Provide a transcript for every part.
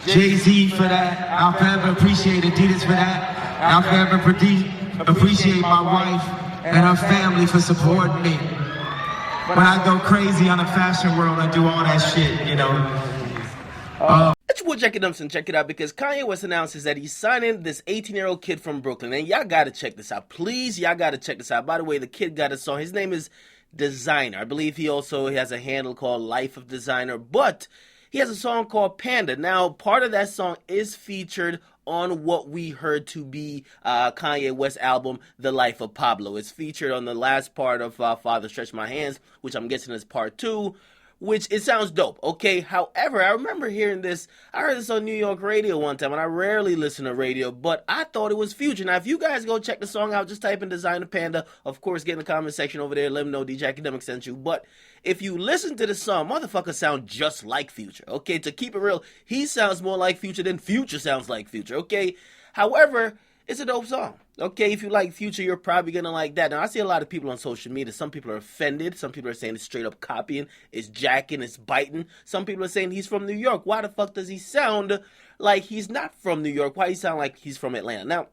Jay-Z for that. I'll forever appreciate Adidas for that. I'll forever appreciate my wife and her family for supporting me. When I go crazy on the fashion world and do all that shit, you know. It's your boy Akademiks, and check it out, because Kanye West announces that he's signing this 18-year-old kid from Brooklyn. And y'all gotta check this out. Please, y'all gotta check this out. By the way, the kid got a song. His name is Desiigner. I believe he also has a handle called Life of Desiigner. But he has a song called Panda. Now, part of that song is featured on what we heard to be Kanye West's album, The Life of Pablo. It's featured on the last part of Father Stretch My Hands, which I'm guessing is part 2. Which, it sounds dope, okay? However, I remember hearing this, I heard this on New York radio one time, and I rarely listen to radio, but I thought it was Future. Now, if you guys go check the song out, just type in Desiigner Panda. Of course, get in the comment section over there, let them know DJ Akademiks sent you. But if you listen to the song, motherfucker sound just like Future, okay? To keep it real, he sounds more like Future than Future sounds like Future, okay? However, it's a dope song. Okay, if you like Future, you're probably going to like that. Now, I see a lot of people on social media. Some people are offended. Some people are saying it's straight up copying, it's jacking, it's biting. Some people are saying he's from New York. Why the fuck does he sound like he's not from New York? Why he sound like he's from Atlanta? Now,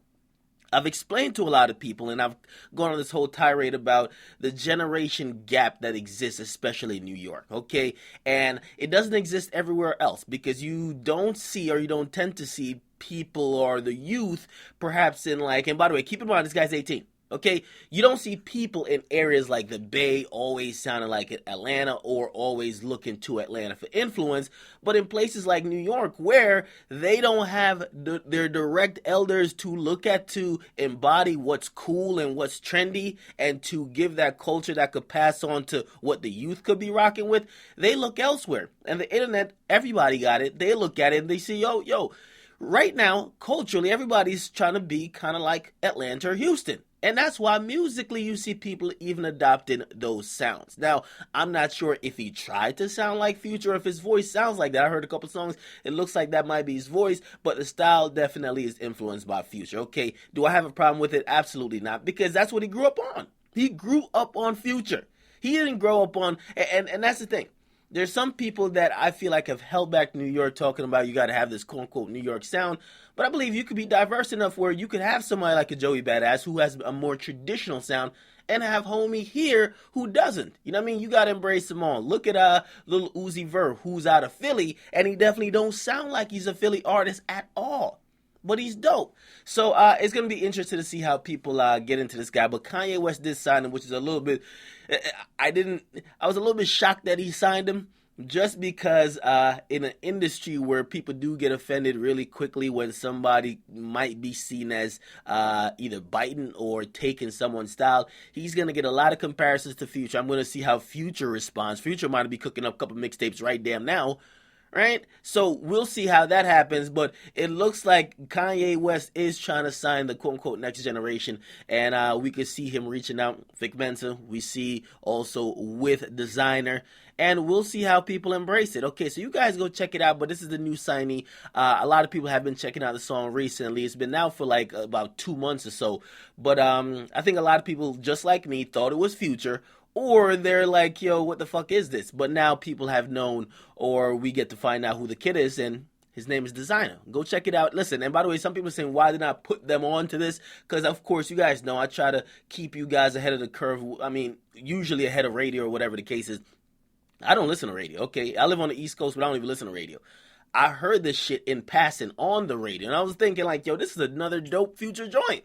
I've explained to a lot of people, and I've gone on this whole tirade about the generation gap that exists, especially in New York, okay? And it doesn't exist everywhere else, because you don't see, or you don't tend to see, people or the youth perhaps in like, and by the way, keep in mind this guy's 18, okay? You don't see people in areas like the Bay always sounding like Atlanta or always looking to Atlanta for influence, but in places like New York where they don't have their direct elders to look at to embody what's cool and what's trendy and to give that culture that could pass on to what the youth could be rocking with, they look elsewhere. And the internet, everybody got it. They look at it and they see, yo, right now, culturally, everybody's trying to be kind of like Atlanta or Houston. And that's why musically you see people even adopting those sounds. Now, I'm not sure if he tried to sound like Future or if his voice sounds like that. I heard a couple songs. It looks like that might be his voice, but the style definitely is influenced by Future. Okay, do I have a problem with it? Absolutely not, because that's what he grew up on. He grew up on Future. He didn't grow up on, and that's the thing. There's some people that I feel like have held back New York, talking about you got to have this quote-unquote New York sound. But I believe you could be diverse enough where you could have somebody like a Joey Badass who has a more traditional sound and have homie here who doesn't. You know what I mean? You got to embrace them all. Look at Lil Uzi Vert, who's out of Philly, and he definitely don't sound like he's a Philly artist at all. But he's dope. So it's going to be interesting to see how people get into this guy. But Kanye West did sign him, which is a little bit, I was a little bit shocked that he signed him, just because in an industry where people do get offended really quickly when somebody might be seen as either biting or taking someone's style, he's going to get a lot of comparisons to Future. I'm going to see how Future responds. Future might be cooking up a couple mixtapes right damn now. Right? So we'll see how that happens, but it looks like Kanye West is trying to sign the quote-unquote next generation, and we could see him reaching out. Vic Mensa, we see also with Desiigner, and we'll see how people embrace it. Okay, so you guys go check it out, but this is the new signee. A lot of people have been checking out the song recently. It's been out for like about 2 months or so, but I think a lot of people, just like me, thought it was Future, or they're like, yo, what the fuck is this? But now people have known, or we get to find out who the kid is, and his name is Desiigner. Go check it out. Listen, and by the way, some people are saying, why did I put them on to this? Because, of course, you guys know I try to keep you guys ahead of the curve. I mean, usually ahead of radio or whatever the case is. I don't listen to radio, okay? I live on the East Coast, but I don't even listen to radio. I heard this shit in passing on the radio, and I was thinking, like, yo, this is another dope Future joint.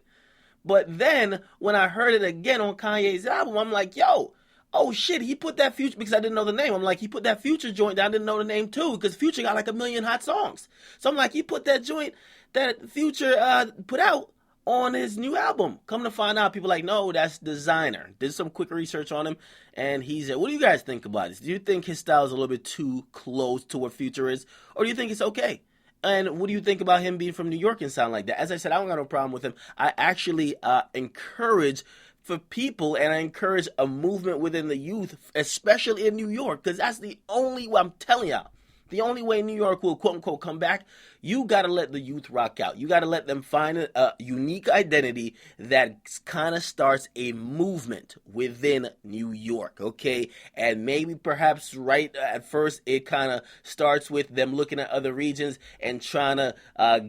But then, when I heard it again on Kanye's album, I'm like, yo, oh shit, he put that Future, because I didn't know the name. I'm like, he put that Future joint that I didn't know the name too, because Future got like 1 million hot songs. So I'm like, he put that joint that Future put out on his new album. Come to find out, people like, no, that's Desiigner. Did some quick research on him, and he said, what do you guys think about this? Do you think his style is a little bit too close to what Future is, or do you think it's okay? And what do you think about him being from New York and sound like that? As I said, I don't got no problem with him. I actually encourage for people, and I encourage a movement within the youth, especially in New York, because that's the only way, I'm telling y'all, The only way New York will quote unquote come back, you gotta let the youth rock out. You gotta let them find a unique identity that kind of starts a movement within New York, okay? And maybe perhaps right at first it kind of starts with them looking at other regions and trying to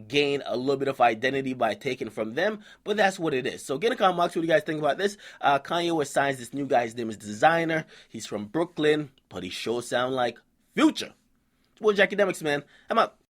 gain a little bit of identity by taking from them, but that's what it is. So get in the comment box, what do you guys think about this? Kanye West signs this new guy, his name is Desiigner. He's from Brooklyn, but he sure sound like Future. It's Akademiks, man. I'm out.